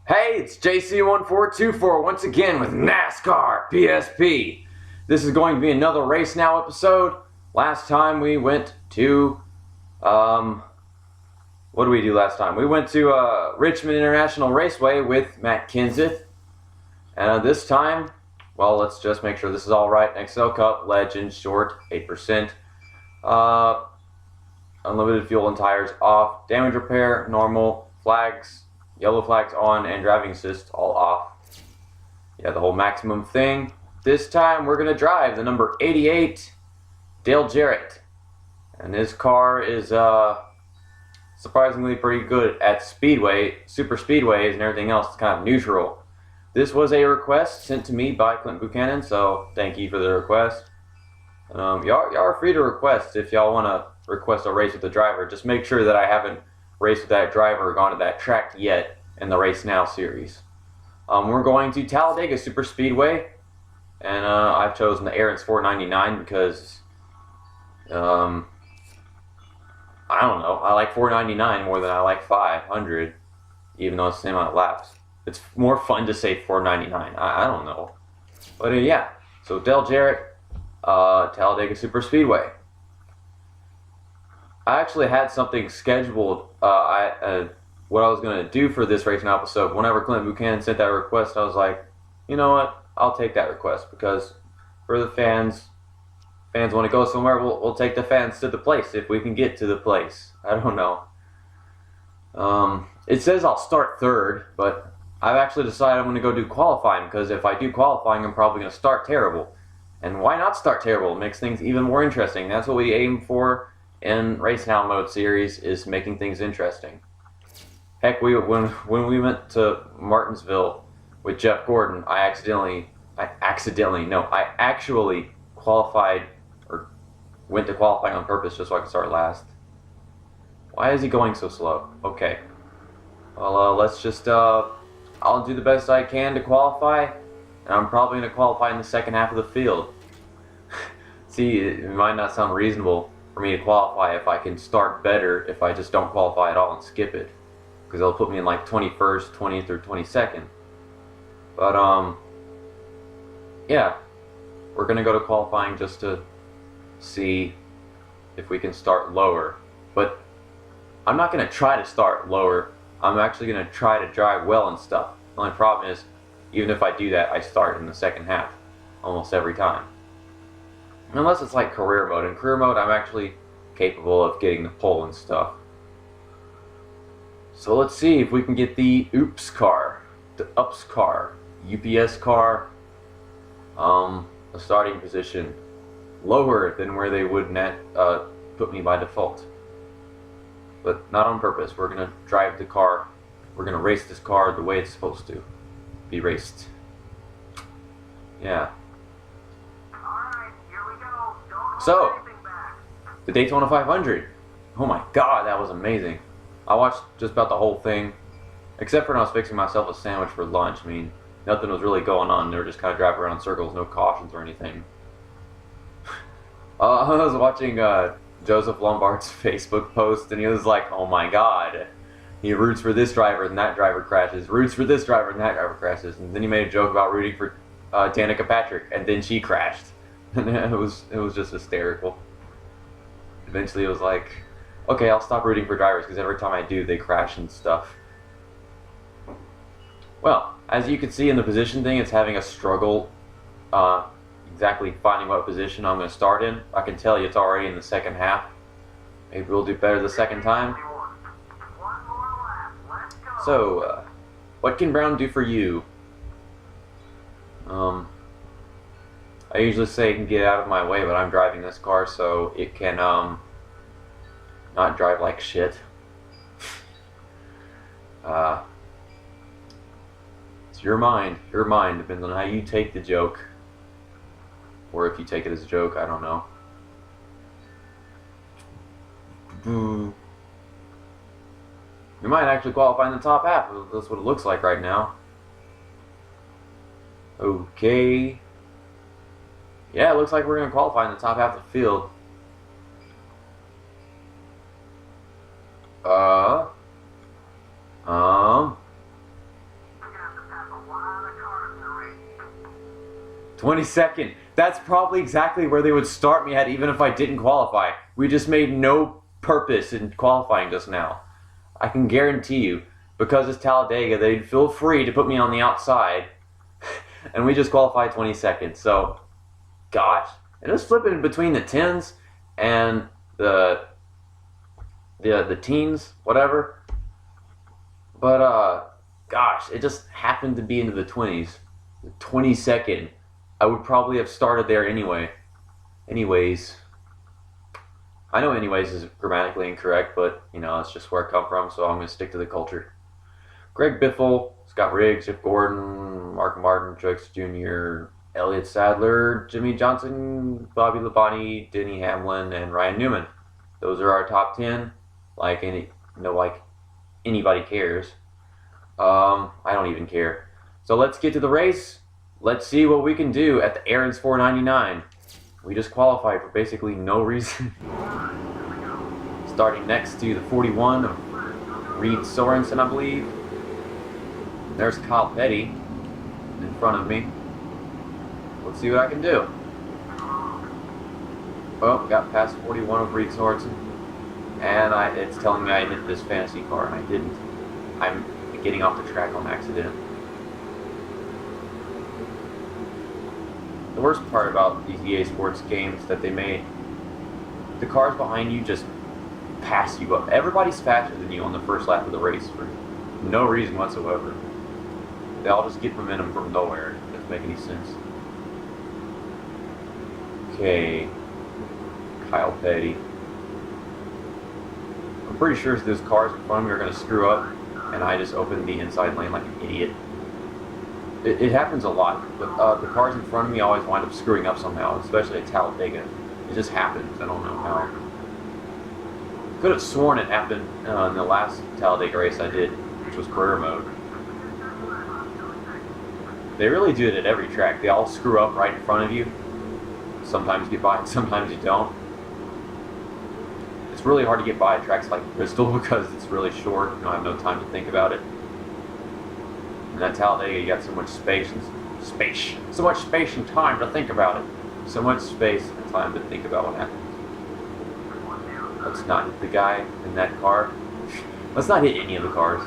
Hey, it's JC1424 once again with NASCAR PSP. This is going to be another Race Now episode. Last time we went to, what did we do last time? We went to Richmond International Raceway with Matt Kenseth. And this time, well, let's just make sure this is all right. XL Cup, Legend, Short, 8%. Unlimited fuel and tires off. Damage repair, normal. Flags, yellow flags on, and driving assist all off. Yeah, the whole maximum thing. This time we're going to drive the number 88 Dale Jarrett. And his car is surprisingly pretty good at Speedway, super speedways, and everything else. It's kind of neutral. This was a request sent to me by Clint Buchanan, so thank you for the request. Y'all are free to request if y'all want to request a race with the driver. Just make sure that I haven't raced with that driver or gone to that track yet in the Race Now series. We're going to Talladega Superspeedway, and I've chosen the Aaron's 499 because I don't know, I like 499 more than I like 500, even though it's the same amount of laps. It's more fun to say 499. I don't know, but yeah. So Dale Jarrett, Talladega Superspeedway. I actually had something scheduled. What I was going to do for this Race Now episode. Whenever Clint Buchanan sent that request, I was like, you know what? I'll take that request because for the fans want to go somewhere. We'll take the fans to the place if we can get to the place. I don't know. It says I'll start third, but I've actually decided I'm going to go do qualifying because if I do qualifying, I'm probably going to start terrible. And why not start terrible? It makes things even more interesting. That's what we aim for in Race Now mode series, is making things interesting. Heck, when we went to Martinsville with Jeff Gordon, I actually qualified, or went to qualifying on purpose just so I could start last. Why is he going so slow? Okay. Well, let's just, I'll do the best I can to qualify, and I'm probably going to qualify in the second half of the field. See, it might not sound reasonable for me to qualify if I can start better if I just don't qualify at all and skip it, because they'll put me in like 21st, 20th, or 22nd. But yeah, we're gonna go to qualifying just to see if we can start lower. But I'm not gonna try to start lower. I'm actually gonna try to drive well and stuff. The only problem is, even if I do that, I start in the second half almost every time. Unless it's like career mode. In career mode, I'm actually capable of getting the pole and stuff. So let's see if we can get the UPS car, the UPS car, UPS car, a starting position lower than where they would put me by default. But not on purpose. We're gonna drive the car. We're gonna race this car the way it's supposed to be raced. Yeah. So, the Daytona 500. Oh my god, that was amazing. I watched just about the whole thing, except for when I was fixing myself a sandwich for lunch. I mean, nothing was really going on. They were just kind of driving around in circles, no cautions or anything. I was watching Joseph Lombard's Facebook post, and he was like, oh my god, he roots for this driver and that driver crashes, roots for this driver and that driver crashes. And then he made a joke about rooting for Danica Patrick, and then she crashed. And it was just hysterical. Eventually it was like, okay, I'll stop rooting for drivers because every time I do, they crash and stuff. Well, as you can see in the position thing, it's having a struggle exactly finding what position I'm going to start in. I can tell you it's already in the second half. Maybe we'll do better the second time. So, what can Brown do for you? I usually say it can get out of my way, but I'm driving this car so it can not drive like shit. It's your mind, depends on how you take the joke. Or if you take it as a joke, I don't know. We might actually qualify in the top half. That's what it looks like right now. Okay. Yeah, it looks like we're going to qualify in the top half of the field. 22nd. That's probably exactly where they would start me at even if I didn't qualify. We just made no purpose in qualifying just now. I can guarantee you, because it's Talladega, they'd feel free to put me on the outside. And we just qualified 22nd. So, gosh. And it was flipping between the 10s and the teens, whatever. But, gosh, it just happened to be into the 20s. The 22nd. I would probably have started there anyway. Anyways. I know anyways is grammatically incorrect, but, you know, that's just where I come from, so I'm going to stick to the culture. Greg Biffle, Scott Riggs, Jeff Gordon, Mark Martin, Truex Jr., Elliott Sadler, Jimmy Johnson, Bobby Labonte, Denny Hamlin, and Ryan Newman. Those are our top 10. Like anybody cares. I don't even care. So let's get to the race. Let's see what we can do at the Aaron's 499. We just qualified for basically no reason. Starting next to the 41 of Reed Sorensen, I believe. There's Kyle Petty in front of me. Let's see what I can do. Oh, got past 41 of Reed Sorensen. And it's telling me I hit this fantasy car, and I didn't. I'm getting off the track on accident. The worst part about these EA Sports games that they made, the cars behind you just pass you up. Everybody's faster than you on the first lap of the race for no reason whatsoever. They all just get momentum from nowhere. It doesn't make any sense. Okay. Kyle Petty. I'm pretty sure those cars in front of me are going to screw up, and I just opened the inside lane like an idiot. It happens a lot, but the cars in front of me always wind up screwing up somehow, especially at Talladega. It just happens. I don't know how. Could have sworn it happened in the last Talladega race I did, which was career mode. They really do it at every track. They all screw up right in front of you. Sometimes you get by and sometimes you don't. It's really hard to get by at tracks like Bristol because it's really short. You don't have no time to think about it. And at Talladega, you got so much space and time to think about it. So much space and time to think about what happens. Let's not hit the guy in that car. Let's not hit any of the cars.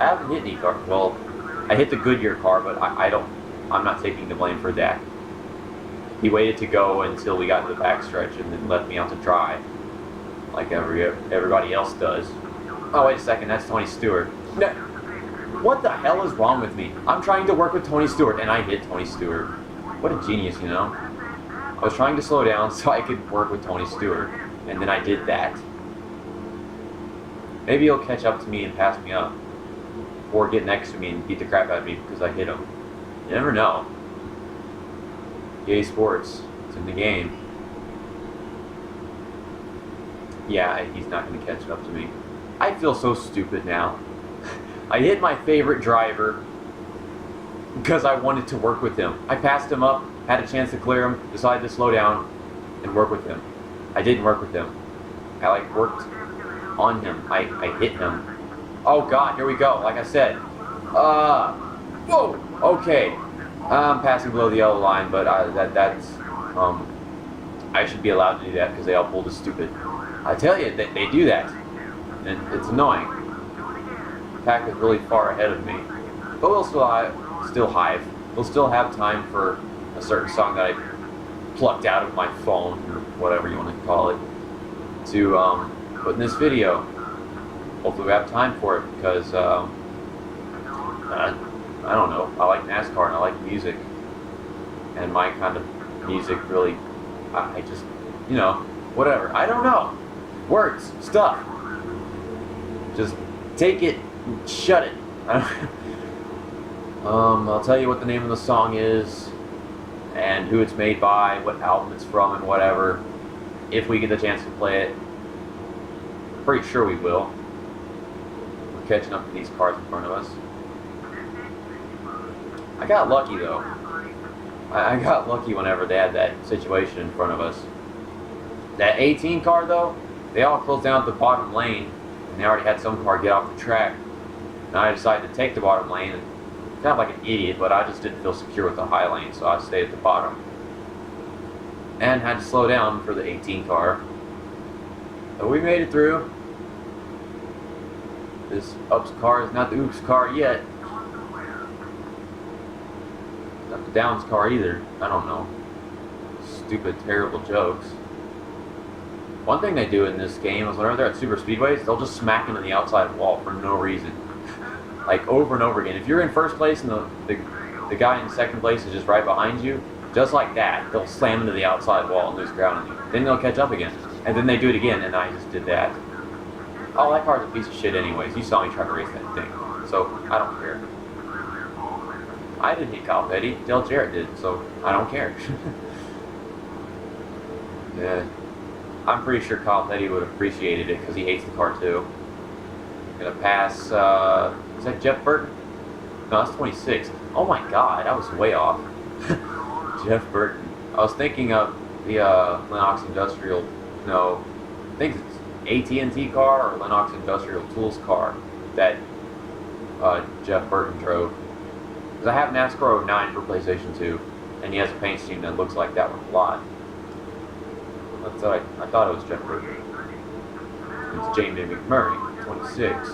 I haven't hit any car. Well, I hit the Goodyear car, but I'm not taking the blame for that. He waited to go until we got to the backstretch and then left me out to dry, like everybody else does. Oh, wait a second, that's Tony Stewart. No. What the hell is wrong with me? I'm trying to work with Tony Stewart, and I hit Tony Stewart. What a genius, you know? I was trying to slow down so I could work with Tony Stewart, and then I did that. Maybe he'll catch up to me and pass me up. Or get next to me and beat the crap out of me because I hit him. You never know. EA Sports, it's in the game. Yeah, he's not going to catch up to me. I feel so stupid now. I hit my favorite driver because I wanted to work with him. I passed him up, had a chance to clear him, decided to slow down and work with him. I didn't work with him. I worked on him. I hit him. Oh god, here we go. Like I said. Whoa! Okay. I'm passing below the yellow line, but I should be allowed to do that because they all pulled a stupid. I tell you, they do that. And it's annoying. The pack is really far ahead of me. But we'll still hive. We'll still have time for a certain song that I plucked out of my phone, or whatever you want to call it, to put in this video. Hopefully we have time for it, because I don't know, I like NASCAR and I like music, and my kind of music really, I just, you know, whatever, I don't know, words, stuff, just take it, shut it. I'll tell you what the name of the song is, and who it's made by, what album it's from, and whatever, if we get the chance to play it. Pretty sure we will. We're catching up to these cars in front of us. I got lucky though. I got lucky whenever they had that situation in front of us. That 18 car though, they all closed down at the bottom lane, and they already had some car get off the track. And I decided to take the bottom lane and kind of like an idiot, but I just didn't feel secure with the high lane, so I stayed at the bottom. And had to slow down for the 18 car. But we made it through. This ups car is not the oops car yet. Not the downs car either. I don't know. Stupid, terrible jokes. One thing they do in this game is whenever they're at Superspeedways, they'll just smack into the outside wall for no reason. Like over and over again. If you're in first place and the guy in second place is just right behind you, just like that, they'll slam into the outside wall and lose ground on you. Then they'll catch up again. And then they do it again, and I just did that. Oh, that car's a piece of shit anyways. You saw me try to race that thing. So, I don't care. I didn't hit Kyle Petty. Dale Jarrett did, so I don't care. Yeah. I'm pretty sure Kyle Petty would have appreciated it because he hates the car too. Gonna pass, is that Jeff Burton? No, that's 26. Oh my god, I was way off. Jeff Burton. I was thinking of the Lennox Industrial, no, I think it's AT&T car or Lennox Industrial Tools car that Jeff Burton drove. Because I have NASCAR 09 for PlayStation 2, and he has a paint scheme that looks like that one a lot. I thought it was Jeff Burton. It's Jamie McMurray, 26.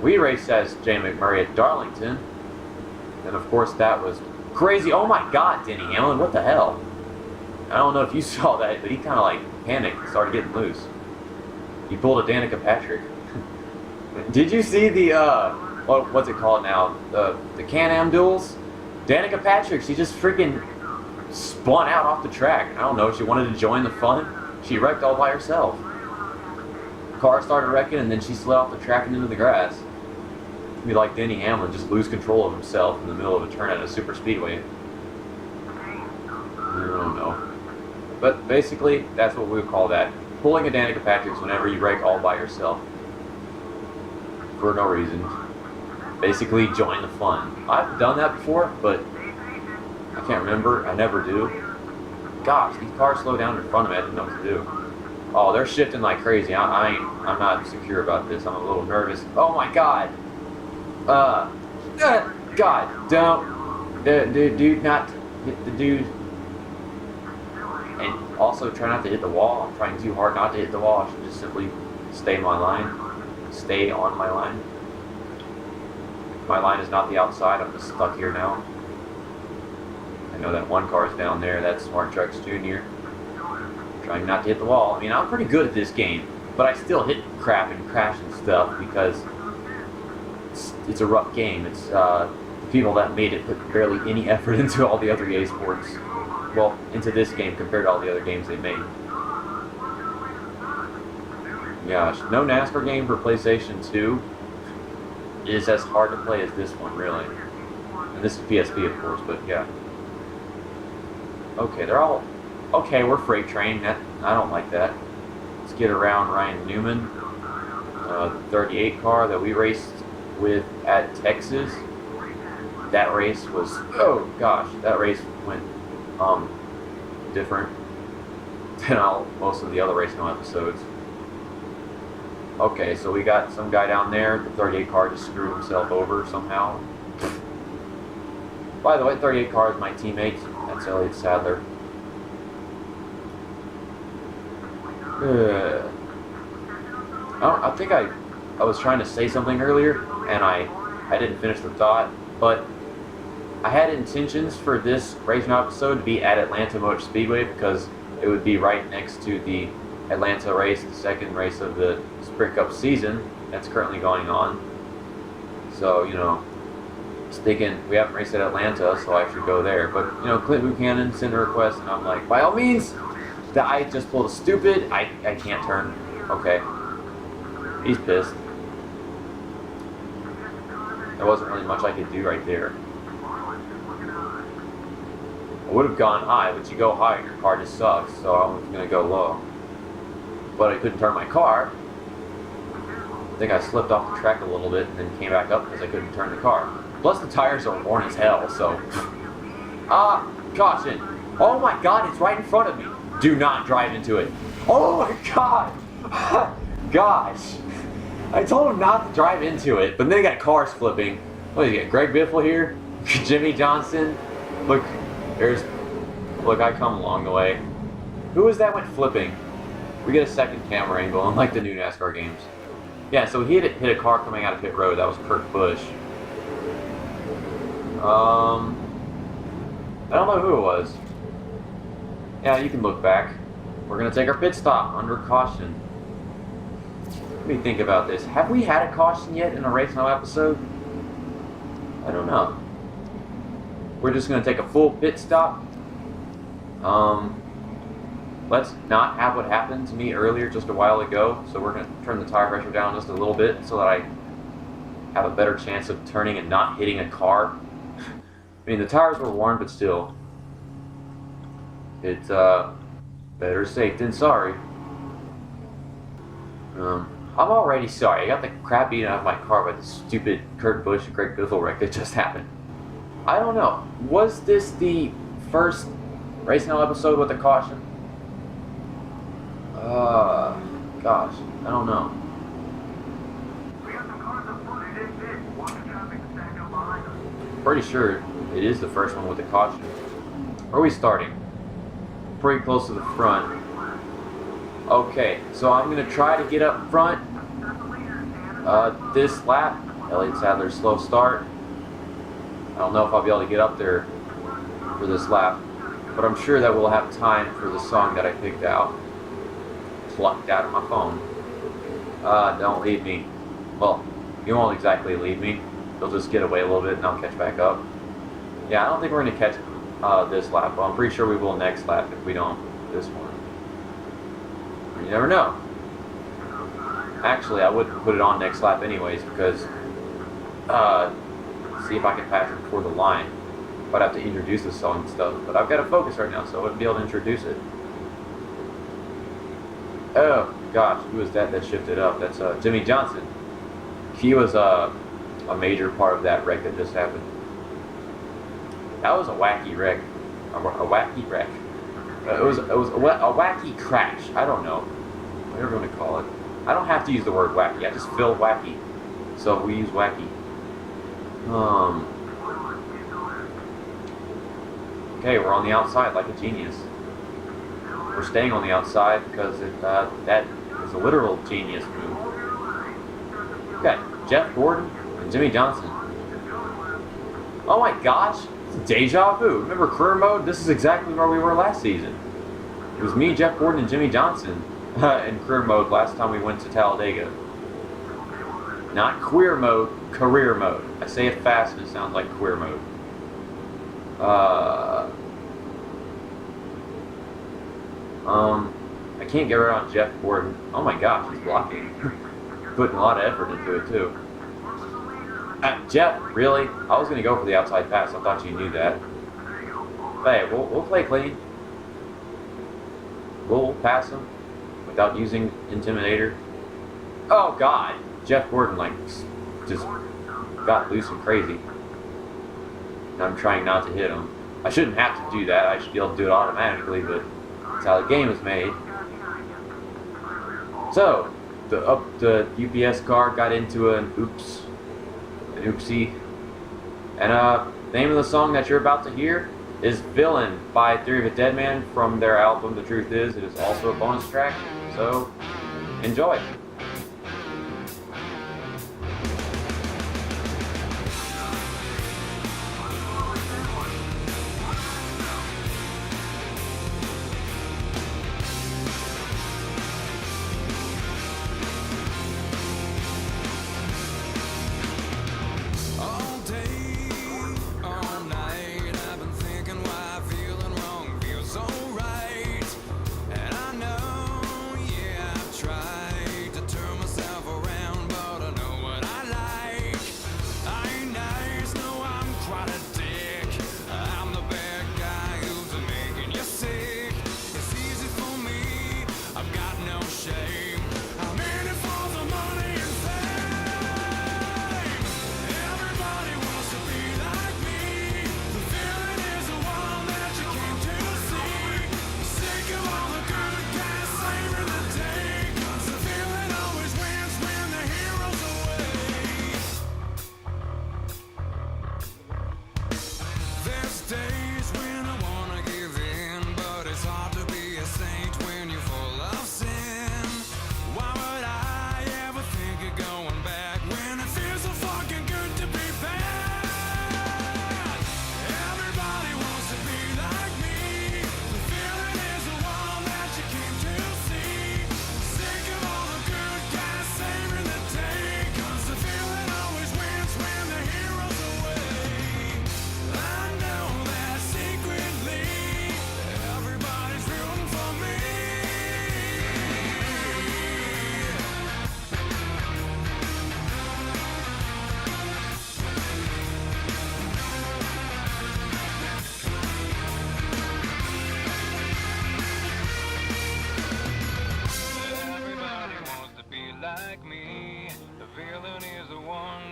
We raced as Jamie McMurray at Darlington, and of course that was crazy. Oh my god, Denny Hamlin, what the hell? I don't know if you saw that, but he kind of like panicked and started getting loose. He pulled a Danica Patrick. Did you see the, what's it called now? The Can-Am duels? Danica Patrick, she just freaking spun out off the track. I don't know, she wanted to join the fun. She wrecked all by herself. Car started wrecking and then she slid off the track and into the grass. It'd be like Denny Hamlin, just lose control of himself in the middle of a turn at a Superspeedway. I don't know. But basically, that's what we would call that. Pulling a Danica Patrick's whenever you wreck all by yourself. For no reason. Basically, join the fun. I've done that before, but I can't remember. I never do. Gosh, these cars slow down in front of me. I didn't know what to do. Oh, they're shifting like crazy. I'm not secure about this. I'm a little nervous. Oh my god. God, don't. Do not hit the dude. And also try not to hit the wall. I'm trying too hard not to hit the wall. I should just simply stay in my line. Stay on my line. My line is not the outside. I'm just stuck here now. I know that one car is down there. That's Smart Trucks Jr. Trying not to hit the wall. I mean, I'm pretty good at this game, but I still hit crap and crash and stuff because it's a rough game. It's the people that made it put barely any effort into all the other EA Sports. Well, into this game compared to all the other games they made. Gosh, no NASCAR game for PlayStation 2 is as hard to play as this one, really. And this is PSP, of course, but yeah. Okay, they're all... Okay, we're freight train. I don't like that. Let's get around Ryan Newman. The 38 car that we raced with at Texas. That race was... Oh, gosh. That race went... different than most of the other racing episodes. Okay, so we got some guy down there. The 38 car just screwed himself over somehow. By the way, 38 car is my teammate. That's Elliott Sadler. I think I was trying to say something earlier, and I didn't finish the thought, but I had intentions for this racing episode to be at Atlanta Motor Speedway because it would be right next to the Atlanta race, the second race of the Sprint Cup season that's currently going on. So, you know, just thinking we haven't raced at Atlanta, so I should go there. But, you know, Clint Buchanan sent a request, and I'm like, by all means, I just pulled a stupid, I can't turn. Okay. He's pissed. There wasn't really much I could do right there. I would have gone high, but you go high and your car just sucks, so I was going to go low. But I couldn't turn my car. I think I slipped off the track a little bit and then came back up because I couldn't turn the car. Plus the tires are worn as hell, so... Caution. Oh my god, it's right in front of me. Do not drive into it. Oh my god. Gosh. I told him not to drive into it, but then they got cars flipping. What do you get? Greg Biffle here? Jimmy Johnson? Look, look, I come a long way. Who was that went flipping? We get a second camera angle, unlike the new NASCAR games. Yeah, so he hit a car coming out of pit road. That was Kurt Busch. I don't know who it was. Yeah, you can look back. We're going to take our pit stop under caution. Let me think about this. Have we had a caution yet in a Race Now episode? I don't know. We're just going to take a full pit stop. Let's not have what happened to me earlier just a while ago. So we're going to turn the tire pressure down just a little bit so that I have a better chance of turning and not hitting a car. I mean, the tires were worn, but still. It's better safe than sorry. I'm already sorry. I got the crap beaten out of my car by the stupid Kurt Busch and Greg Biffle wreck that just happened. I don't know. Was this the first Race Now episode with a caution? Gosh, I don't know. Pretty sure it is the first one with a caution. Where are we starting? Pretty close to the front. Okay, so I'm going to try to get up front this lap. Elliott Sadler's slow start. I don't know if I'll be able to get up there for this lap, but I'm sure that we'll have time for the song that I picked out. Plucked out of my phone. Don't leave me. Well, you won't exactly leave me. You'll just get away a little bit and I'll catch back up. Yeah, I don't think we're going to catch this lap. Well, I'm pretty sure we will next lap if we don't this one. You never know. Actually, I wouldn't put it on next lap anyways because see if I can pass it before the line. I'd have to introduce the song and stuff, but I've got to focus right now, so I wouldn't be able to introduce it. Oh gosh, who was that shifted up? That's Jimmy Johnson. He was a major part of that wreck that just happened. That was a wacky wreck. A wacky wreck. It was a wacky crash. I don't know. Whatever you want to call it. I don't have to use the word wacky. I just feel wacky. So we use wacky. Okay, we're on the outside like a genius. We're staying on the outside because that is a literal genius move. Okay, Jeff Gordon and Jimmy Johnson. Oh my gosh, it's deja vu. Remember career mode? This is exactly where we were last season. It was me, Jeff Gordon, and Jimmy Johnson in career mode last time we went to Talladega. Not queer mode, career mode. I say it fast and it sounds like queer mode. I can't get around Jeff Gordon. Oh my gosh, he's blocking. Putting a lot of effort into it too. Jeff, really? I was gonna go for the outside pass. I thought you knew that. Hey, we'll play clean. We'll pass him without using Intimidator. Oh God, Jeff Gordon like just got loose and crazy. And I'm trying not to hit him. I shouldn't have to do that. I should be able to do it automatically, but that's how the game is made. So, the UPS car got into an oopsie. And the name of the song that you're about to hear is Villain by Theory of a Dead Man from their album The Truth Is. It is also a bonus track, so enjoy. So right, and I know, yeah, I've tried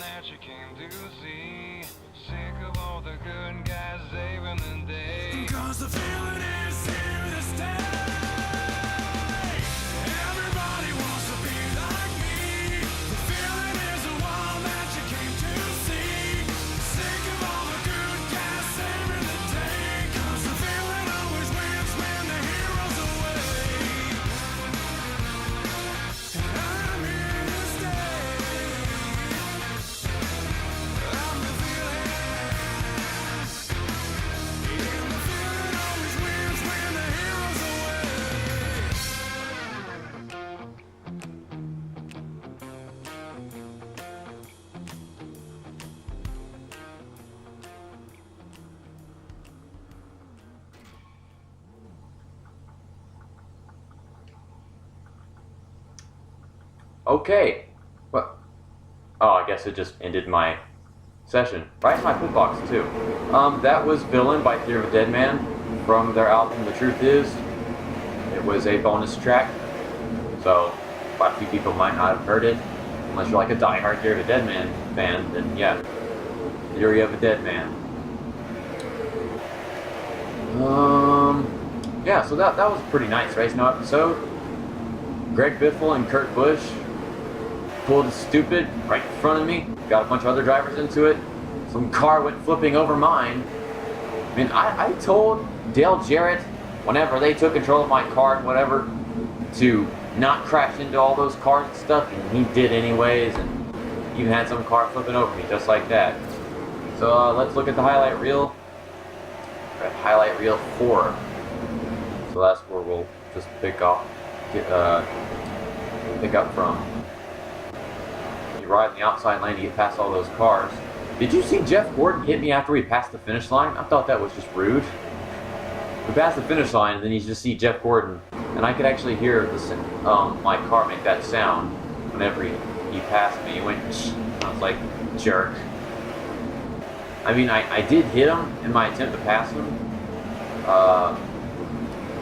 that you came to see. Sick of all the good guys saving the day. 'Cause the feeling is here to stay. Everybody wants to be like me. The feeling is the one that you came to see. Sick of all the good guys saving the day. 'Cause the feeling always wins when the hero's away. And I'm here to stay. I'm the feeling. And the feeling always wins when the hero's away. Okay. What? Oh, I guess it just ended my session. Right in my pit box, too. That was Villain by Theory of a Dead Man from their album The Truth Is. It was a bonus track, so quite a few people might not have heard it. Unless you're like a diehard Theory of a Dead Man fan, then yeah. Theory of a Dead Man. Yeah, so that was a pretty nice Race Now episode. Greg Biffle and Kurt Busch pulled a stupid right in front of me. Got a bunch of other drivers into it. Some car went flipping over mine. I mean, I told Dale Jarrett, whenever they took control of my car and whatever, to not crash into all those cars and stuff, and he did anyways, and even had some car flipping over me, just like that. So let's look at the highlight reel. We're at highlight reel 4. So that's where we'll just pick up from. You ride in the outside lane to get past all those cars. Did you see Jeff Gordon hit me after we passed the finish line? I thought that was just rude. We passed the finish line, and then you just see Jeff Gordon, and I could actually hear my car make that sound whenever he passed me. He went, shh. I was like, jerk. I mean, I did hit him in my attempt to pass him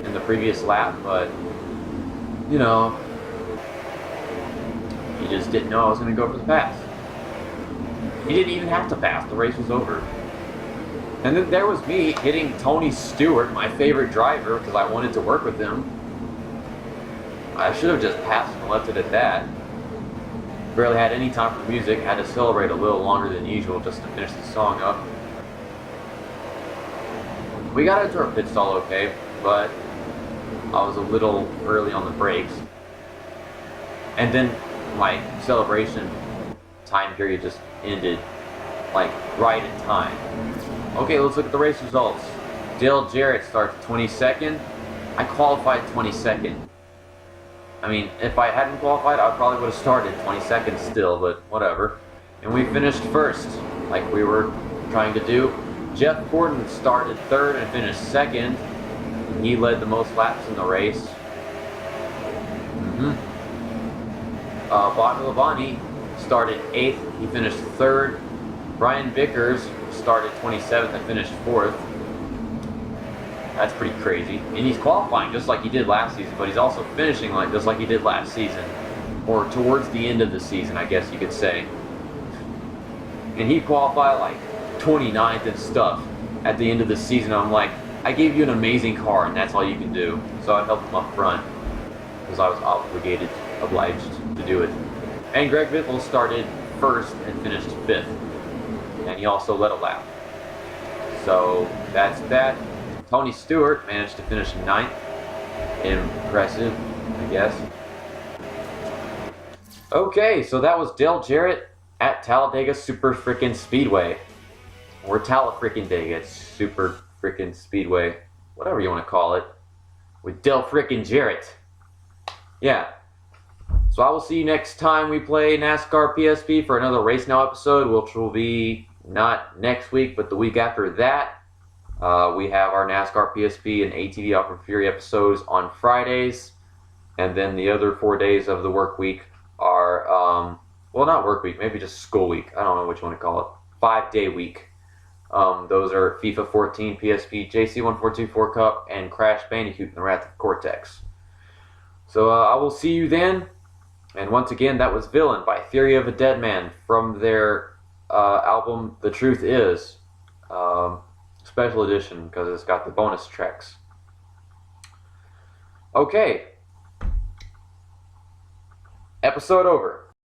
in the previous lap, but, you know, he just didn't know I was going to go for the pass. He didn't even have to pass. The race was over. And then there was me hitting Tony Stewart, my favorite driver, because I wanted to work with him. I should have just passed and left it at that. Barely had any time for the music. Had to celebrate a little longer than usual just to finish the song up. We got into our pit stall okay, but I was a little early on the brakes. And then my celebration time period just ended, like, right in time. Okay, let's look at the race results. Dale Jarrett starts 22nd. I qualified 22nd. I mean, if I hadn't qualified, I probably would have started 22nd still, but whatever. And we finished first, like we were trying to do. Jeff Gordon started 3rd and finished 2nd. He led the most laps in the race. Bobby Labonte started 8th, he finished 3rd. Brian Vickers started 27th and finished 4th. That's pretty crazy. And he's qualifying just like he did last season, but he's also finishing just like he did last season. Or towards the end of the season, I guess you could say. And he qualified like 29th and stuff at the end of the season. I'm like, I gave you an amazing car and that's all you can do. So I helped him up front because I was obliged to do it. And Greg Biffle started 1st and finished 5th. And he also led a lap. So that's that. Tony Stewart managed to finish 9th. Impressive, I guess. Okay, so that was Dale Jarrett at Talladega Super Frickin' Speedway. Or Tala-Frickin-Dega, it's Super Frickin' Speedway. Whatever you want to call it. With Dale Frickin' Jarrett. Yeah. So I will see you next time we play NASCAR PSP for another Race Now episode, which will be not next week, but the week after that. We have our NASCAR PSP and ATV Off of Fury episodes on Fridays. And then the other 4 days of the work week are, well, not work week, maybe just school week. I don't know what you want to call it. 5-day week. Those are FIFA 14, PSP, JC1424 Cup, and Crash Bandicoot and the Wrath of Cortex. So I will see you then. And once again, that was Villain by Theory of a Dead Man from their album, The Truth Is, special edition, because it's got the bonus tracks. Okay. Episode over.